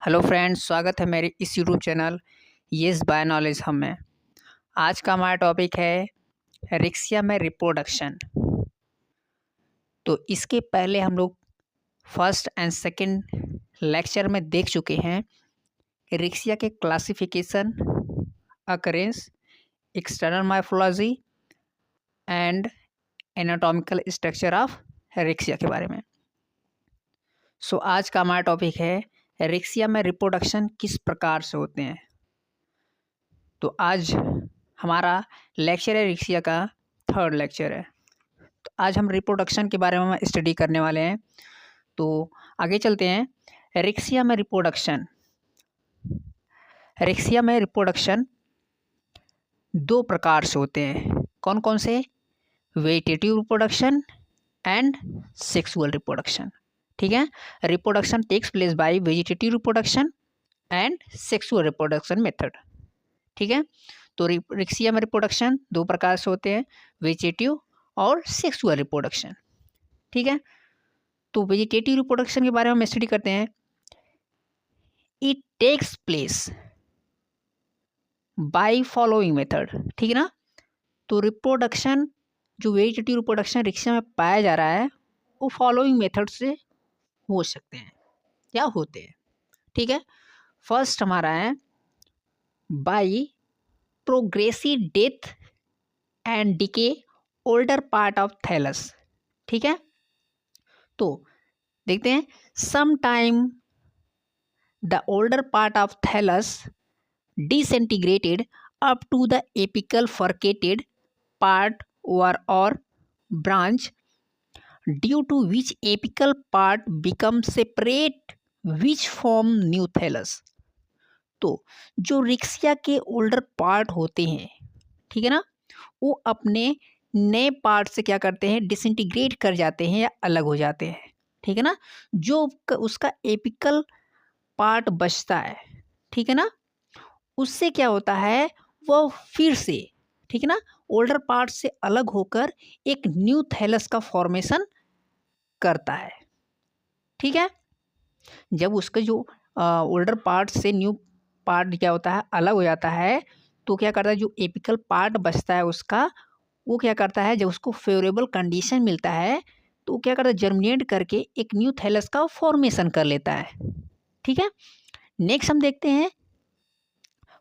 Hello friends, स्वागत है मेरे इस YouTube channel yes by knowledge हम में। आज का हमारा टॉपिक है रिक्सिया में रिप्रोडक्शन। तो इसके पहले हम लोग फर्स्ट एंड सेकंड लेक्चर में देख चुके हैं रिक्सिया के classification, occurrence, external morphology and anatomical structure of Riccia के बारे में। सो आज का हमारा टॉपिक है रिक्सिया में रिप्रोडक्शन किस प्रकार से होते हैं। तो आज हमारा लेक्चर है रिक्सिया का थर्ड लेक्चर है। तो आज हम रिप्रोडक्शन के बारे में स्टडी करने वाले हैं। तो आगे चलते हैं। रिक्सिया में रिप्रोडक्शन दो प्रकार से होते हैं। कौन कौन से? Vegetative reproduction and sexual reproduction. ठीक है, reproduction takes place by vegetative reproduction and sexual reproduction method. ठीक है, तो रिक्सिया में रिप्रोडक्शन दो प्रकार से होते हैं, वेजिटेटिव और सेक्सुअल रिप्रोडक्शन। ठीक है, तो वेजिटेटिव रिप्रोडक्शन के बारे में हम स्टडी करते हैं। It takes place by following method. ठीक है ना, तो रिप्रोडक्शन जो वेजिटेटिव रिप्रोडक्शन रिक्सिया में पाया जा रहा है वो फॉलोइंग मेथड से हो सकते हैं या होते हैं। ठीक है, फर्स्ट हमारा है by progressive death and decay older part of thallus. ठीक है, तो देखते हैं। Some time the older part of thallus disintegrated up to the apical furcated part और branch due to which apical part become separate which form new thallus. तो जो Riccia के older part होते हैं, ठीक है ना, वो अपने नए पार्ट से क्या करते हैं, डिसइंटीग्रेट कर जाते हैं या अलग हो जाते हैं। ठीक है ना, जो उसका एपिकल पार्ट बचता है, ठीक है ना, उससे क्या होता है, वो फिर से, ठीक है ना, ओल्डर पार्ट से अलग होकर एक न्यू थैलस का फॉर्मेशन करता है। ठीक है, जब उसका जो ओल्डर पार्ट से न्यू पार्ट क्या होता है, अलग हो जाता है, तो क्या करता है, जो एपिकल पार्ट बचता है उसका, वो क्या करता है, जब उसको फेवरेबल कंडीशन मिलता है तो क्या करता है, जर्मिनेट करके एक न्यू थैलस का फॉर्मेशन कर लेता है। ठीक है, नेक्स्ट हम देखते हैं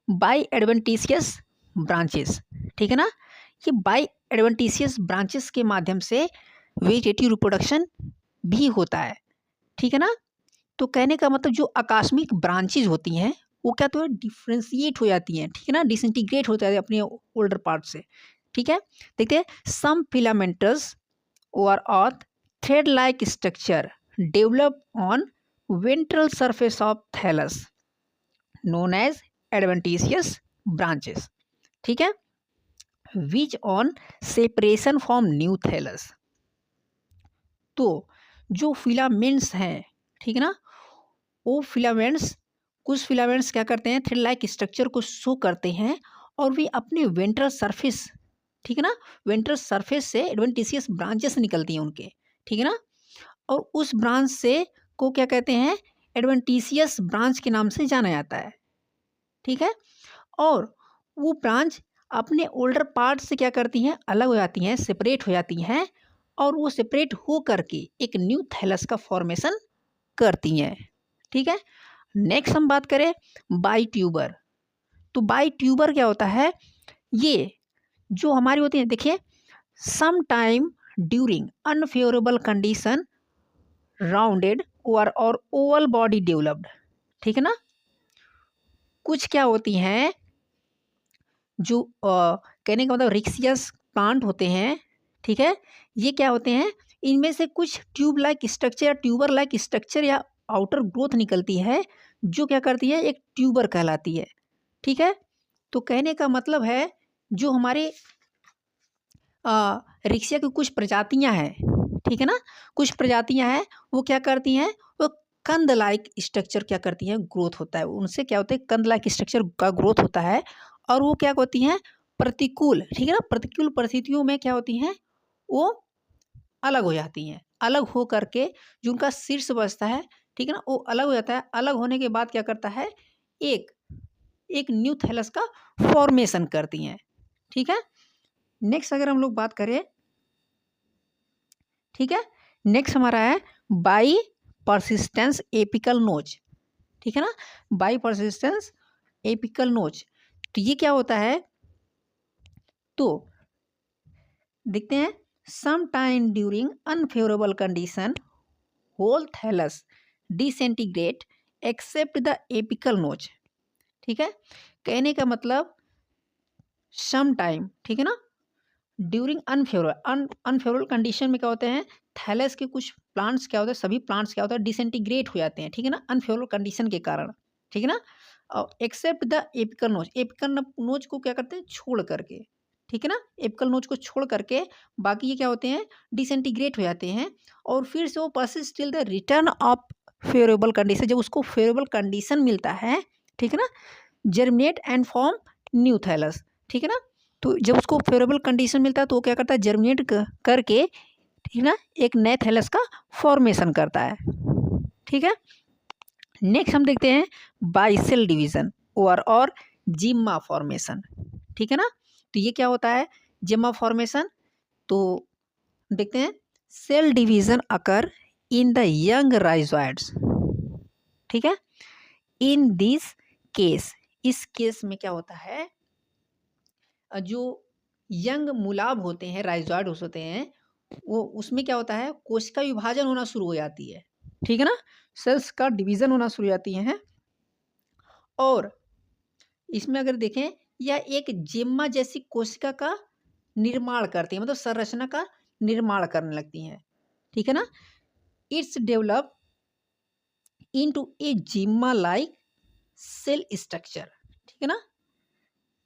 बाय एडवेंटिशियस ब्रांचेस। ठीक है ना, ये बाय एडवेंटिशियस ब्रांचेस के माध्यम से वेजिटेटिव रिप्रोडक्शन भी होता है। ठीक है ना, तो कहने का मतलब जो आकस्मिक ब्रांचेज होती हैं वो क्या तो डिफ्रेंशिएट हो जाती हैं, ठीक है ना, डिसइंटीग्रेट हो जाती है अपने ओल्डर पार्ट से। ठीक है, देखते हैं। सम फिलामेंटस और thread like structure develop on ventral surface of thallus known as adventitious branches. ठीक है, which on separation from new thallus. तो जो फिलामेंट्स हैं, ठीक है ना, वो फिलामेंट्स, कुछ फिलामेंट्स क्या करते हैं, थ्रेड लाइक स्ट्रक्चर को शो करते हैं और वे अपने वेंट्रल सरफेस, ठीक है ना, वेंट्रल सरफेस से एडवेंटिशियस ब्रांचेस निकलती हैं उनके। ठीक है ना, और उस ब्रांच से को क्या कहते हैं, एडवेंटिशियस ब्रांच के नाम से जाना जाता है। ठीक है, और वो ब्रांच अपने ओल्डर पार्ट से क्या करती हैं, अलग हो जाती हैं, सेपरेट हो जाती हैं, और वो सेपरेट हो करके एक न्यू थैलस का फॉर्मेशन करती हैं। ठीक है, नेक्स्ट हम बात करें बाई ट्यूबर। तो बाई ट्यूबर क्या होता है, ये जो हमारी होती है, देखिए, some time during unfavourable condition rounded और ओवल बॉडी डेवलप्ड। ठीक है ना, कुछ क्या होती हैं, जो कहने का मतलब रिक्सियस प्लांट होते हैं, ठीक है, ये क्या होते हैं, इनमें से कुछ ट्यूब लाइक स्ट्रक्चर या ट्यूबर लाइक स्ट्रक्चर या आउटर ग्रोथ निकलती है जो क्या करती है, एक ट्यूबर कहलाती है। ठीक है, तो कहने का मतलब है जो हमारे रिक्सिया की कुछ प्रजातियां हैं, ठीक है ना, कुछ प्रजातियां हैं, वो क्या करती हैं, वो कंद लाइक स्ट्रक्चर क्या करती हैं, ग्रोथ होता है उनसे, क्या होता है, कंद लाइक स्ट्रक्चर का ग्रोथ होता है, और वो क्या होती हैं, प्रतिकूल, ठीक है ना, प्रतिकूल परिस्थितियों में क्या होती हैं, वो अलग हो जाती हैं। अलग हो करके जो उनका शीर्ष बचता है, ठीक है ना, वो अलग हो जाता है। अलग होने के बाद क्या करता है, एक एक न्यू थैलस का फॉर्मेशन करती हैं। ठीक है, नेक्स्ट अगर हम लोग बात करें, ठीक है, नेक्स्ट हमारा है बाई परसिस्टेंस एपिकल नोच। ठीक है ना, बाई परसिस्टेंस एपिकल नोच। तो ये क्या होता है, तो देखते हैं, some time during unfavourable condition whole thallus disintegrate except the apical notch. ठीक है, कहने का मतलब सम टाइम, ठीक है ना, ड्यूरिंग अनफेवरेबल कंडीशन में क्या होते हैं, थैलस के कुछ प्लांट्स क्या होते हैं, सभी प्लांट्स क्या होता है, डिसेंटीग्रेट हो जाते हैं। ठीक है ना, अनफेवरेबल कंडीशन के कारण। ठीक है ना, और एक्सेप्ट द एपिकल नोच, एपिकल नोच को क्या करते हैं, छोड़ करके। ठीक है ना, एपिकल नोच को छोड़ करके बाकी ये क्या होते हैं, डिसेंटीग्रेट हो जाते हैं। और फिर से वो persist till the return of favourable condition, जब उसको फेवरेबल कंडीशन मिलता है, ठीक है ना, germinate and form new thallus. ठीक है ना, तो जब उसको फेवरेबल कंडीशन मिलता है तो वो क्या करता है, जर्मिनेट करके, ठीक है ना, एक नए थैलस का फॉर्मेशन करता है। ठीक है, नेक्स्ट हम देखते हैं बाइसेल डिवीजन और जिम्मा फॉर्मेशन। ठीक है ना, तो ये क्या होता है, जिम्मा फॉर्मेशन। तो देखते हैं, cell division occur in the young rhizoids. ठीक है, इन दिस केस, इस केस में क्या होता है, जो यंग मुलाब होते हैं, राइजोइड होते हैं, वो उसमें क्या होता है, कोशिका विभाजन होना शुरू हो जाती है। ठीक है ना, सेल्स का डिवीजन होना शुरू हो जाती हैं। और इसमें अगर देखें, यह एक जिम्मा जैसी कोशिका का निर्माण करती है, मतलब संरचना का निर्माण करने लगती हैं। ठीक है ना, it's develop into A gemma like cell structure. ठीक है ना,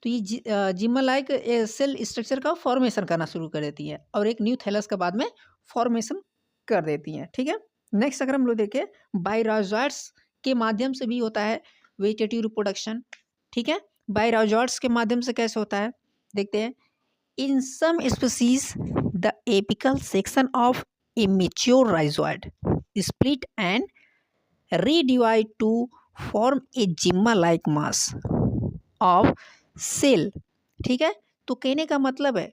तो ये जिम्मा लाइक सेल स्ट्रक्चर का फॉर्मेशन करना शुरू कर देती है और एक न्यू थैलस के बाद में फॉर्मेशन कर देती हैं। ठीक है, नेक्स्ट अगर हम लोग देखें, बायराइजोइड्स के माध्यम से भी होता है वेजिटेटिव रिप्रोडक्शन। ठीक है, बायराइजोइड्स के माध्यम से कैसे होता है, देखते हैं, in some species the apical section of a mature rhizoid split and redivide to form a gemma like mass of cell. ठीक है, तो कहने का मतलब है,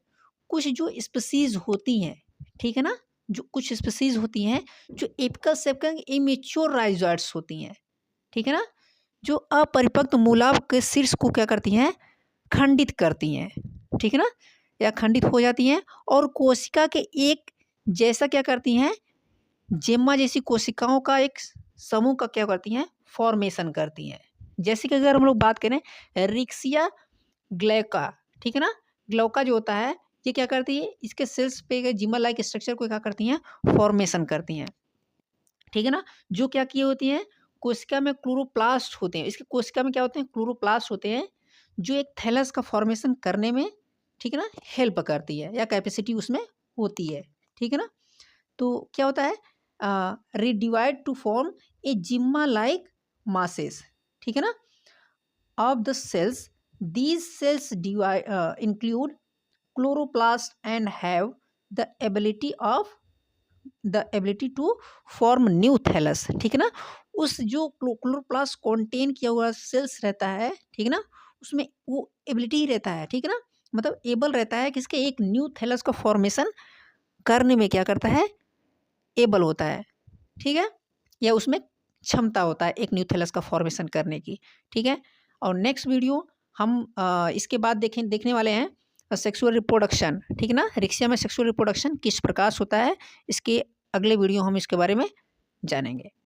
कुछ जो स्पीसीज होती हैं, ठीक है ना, जो कुछ स्पीसीज होती हैं जो एपिकल सेक्शन इमेच्योर राइजोइड्स होती हैं। ठीक है ना, जो अपरिपक्व मूलाभ के शीर्ष को क्या करती हैं, खंडित करती हैं। ठीक है ना, या खंडित हो जाती हैं और कोशिका के एक जैसा क्या करती हैं, जेम्मा जैसी कोशिकाओं का एक समूह का क्या करती हैं, फॉर्मेशन करती हैं। जैसे कि अगर हम लोग बात करें रिक्सिया ग्लैका, ठीक है ना, ग्लौका जो होता है, ये क्या करती है, इसके सेल्स पे जिम्मा लाइक स्ट्रक्चर को क्या करती हैं, फॉर्मेशन करती हैं। ठीक है ना, जो क्या किए होती हैं, कोशिका में क्लोरोप्लास्ट होते हैं, इसके कोशिका में क्या होते हैं, क्लोरोप्लास्ट होते हैं, जो एक थैलस का फॉर्मेशन करने में, ठीक है ना, हेल्प करती है या कैपेसिटी उसमें होती है। ठीक है ना, तो क्या होता है, redivide to form a gemma like masses. ठीक है ना, of the cells, these cells include chloroplast and have the ability to form new thallus। ठीक है ना, उस जो क्लोरोप्लास्ट कंटेन किया हुआ सेल्स रहता है, ठीक है ना, उसमें वो एबिलिटी रहता है। ठीक है ना, मतलब एबल रहता है किसके, एक न्यू थैलस का फॉर्मेशन करने में क्या करता है, एबल होता है। ठीक है, या उसमें क्षमता होता है एक न्यू थैलस का फॉर्मेशन करने की। ठीक है, और नेक्स्ट वीडियो हम इसके बाद देखने वाले हैं सेक्सुअल रिप्रोडक्शन। ठीक है ना, रिक्सिया में सेक्सुअल रिप्रोडक्शन किस प्रकार होता है, इसके अगले वीडियो हम इसके बारे में जानेंगे।